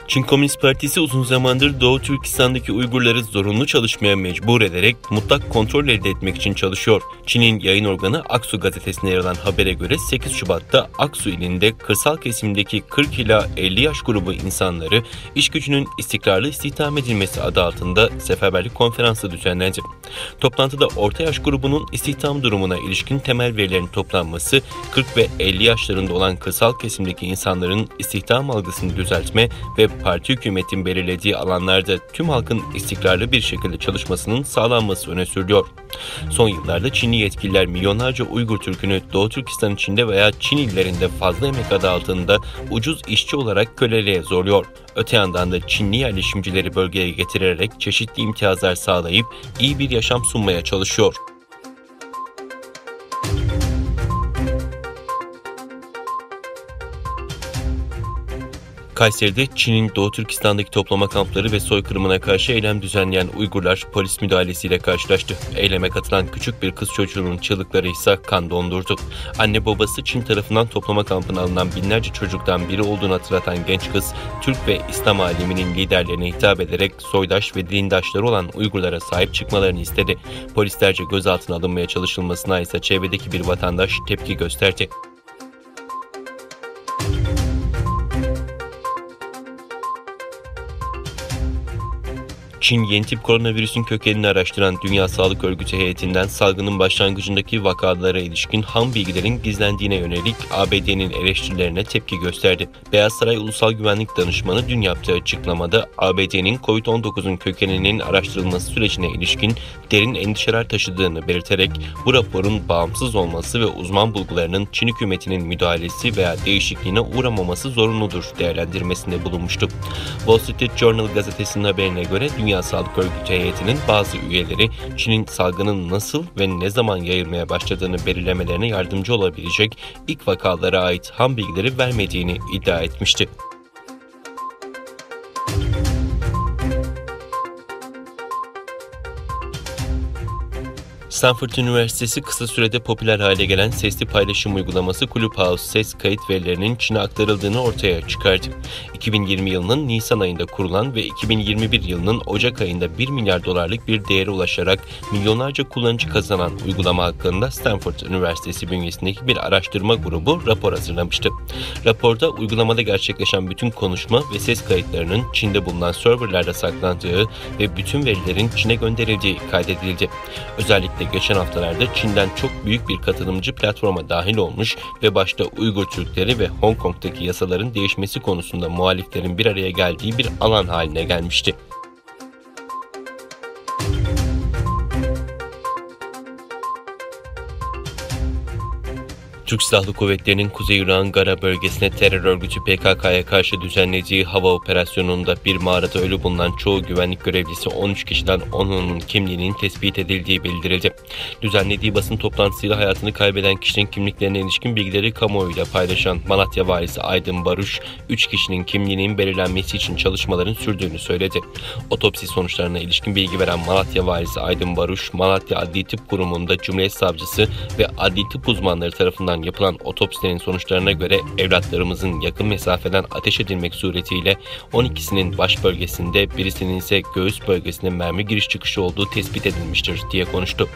Çin Komünist Partisi uzun zamandır Doğu Türkistan'daki Uygurları zorunlu çalışmaya mecbur ederek mutlak kontrol elde etmek için çalışıyor. Çin'in yayın organı Aksu gazetesine yer alan habere göre 8 Şubat'ta Aksu ilinde kırsal kesimdeki 40 ila 50 yaş grubu insanları iş gücünün istikrarlı istihdam edilmesi adı altında seferberlik konferansı düzenlendi. Toplantıda orta yaş grubunun istihdam durumuna ilişkin temel verilerin toplanması, 40 ve 50 yaşlarında olan kırsal kesimdeki insanların istihdam algısını düzeltme ve parti hükümetin belirlediği alanlarda tüm halkın istikrarlı bir şekilde çalışmasının sağlanması öne sürülüyor. Son yıllarda Çinli yetkililer milyonlarca Uygur Türk'ünü Doğu Türkistan içinde veya Çin illerinde fazla emek adı altında ucuz işçi olarak köleliğe zorluyor. Öte yandan da Çinli yerleşimcileri bölgeye getirerek çeşitli imtiyazlar sağlayıp iyi bir yaşam sunmaya çalışıyor. Kayseri'de Çin'in Doğu Türkistan'daki toplama kampları ve soykırımına karşı eylem düzenleyen Uygurlar polis müdahalesiyle karşılaştı. Eyleme katılan küçük bir kız çocuğunun çığlıkları ise kan dondurdu. Anne babası Çin tarafından toplama kampına alınan binlerce çocuktan biri olduğunu hatırlatan genç kız, Türk ve İslam aleminin liderlerine hitap ederek soydaş ve dindaşları olan Uygurlara sahip çıkmalarını istedi. Polislerce gözaltına alınmaya çalışılmasına ise çevredeki bir vatandaş tepki gösterdi. Çin yeni tip koronavirüsün kökenini araştıran Dünya Sağlık Örgütü heyetinden salgının başlangıcındaki vakalara ilişkin ham bilgilerin gizlendiğine yönelik ABD'nin eleştirilerine tepki gösterdi. Beyaz Saray Ulusal Güvenlik Danışmanı dün yaptığı açıklamada ABD'nin COVID-19'un kökeninin araştırılması sürecine ilişkin derin endişeler taşıdığını belirterek bu raporun bağımsız olması ve uzman bulgularının Çin hükümetinin müdahalesi veya değişikliğine uğramaması zorunludur değerlendirmesinde bulunmuştu. Wall Street Journal gazetesinin haberine göre Dünya Sağlık Örgütü heyetinin bazı üyeleri Çin'in salgının nasıl ve ne zaman yayılmaya başladığını belirlemelerine yardımcı olabilecek ilk vakalara ait ham bilgileri vermediğini iddia etmişti. Stanford Üniversitesi kısa sürede popüler hale gelen sesli paylaşım uygulaması Clubhouse ses kayıt verilerinin Çin'e aktarıldığını ortaya çıkardı. 2020 yılının Nisan ayında kurulan ve 2021 yılının Ocak ayında 1 milyar dolarlık bir değere ulaşarak milyonlarca kullanıcı kazanan uygulama hakkında Stanford Üniversitesi bünyesindeki bir araştırma grubu rapor hazırlamıştı. Raporda uygulamada gerçekleşen bütün konuşma ve ses kayıtlarının Çin'de bulunan serverlerde saklandığı ve bütün verilerin Çin'e gönderildiği kaydedildi. Özellikle geçen haftalarda Çin'den çok büyük bir katılımcı platforma dahil olmuş ve başta Uygur Türkleri ve Hong Kong'daki yasaların değişmesi konusunda muhaliflerin bir araya geldiği bir alan haline gelmişti. Türk Silahlı Kuvvetleri'nin Kuzey Irak'ın Gara bölgesine terör örgütü PKK'ya karşı düzenlediği hava operasyonunda bir mağarada ölü bulunan çoğu güvenlik görevlisi 13 kişiden 10'unun kimliğinin tespit edildiği bildirildi. Düzenlediği basın toplantısıyla hayatını kaybeden kişinin kimliklerine ilişkin bilgileri kamuoyuyla paylaşan Malatya Valisi Aydın Baruş, 3 kişinin kimliğinin belirlenmesi için çalışmaların sürdüğünü söyledi. Otopsi sonuçlarına ilişkin bilgi veren Malatya Valisi Aydın Baruş, Malatya Adli Tıp Kurumu'nda Cumhuriyet Savcısı ve adli tıp uzmanları tarafından yapılan otopsilerin sonuçlarına göre evlatlarımızın yakın mesafeden ateş edilmek suretiyle 12'sinin baş bölgesinde, birisinin ise göğüs bölgesinde mermi giriş çıkışı olduğu tespit edilmiştir diye konuştu.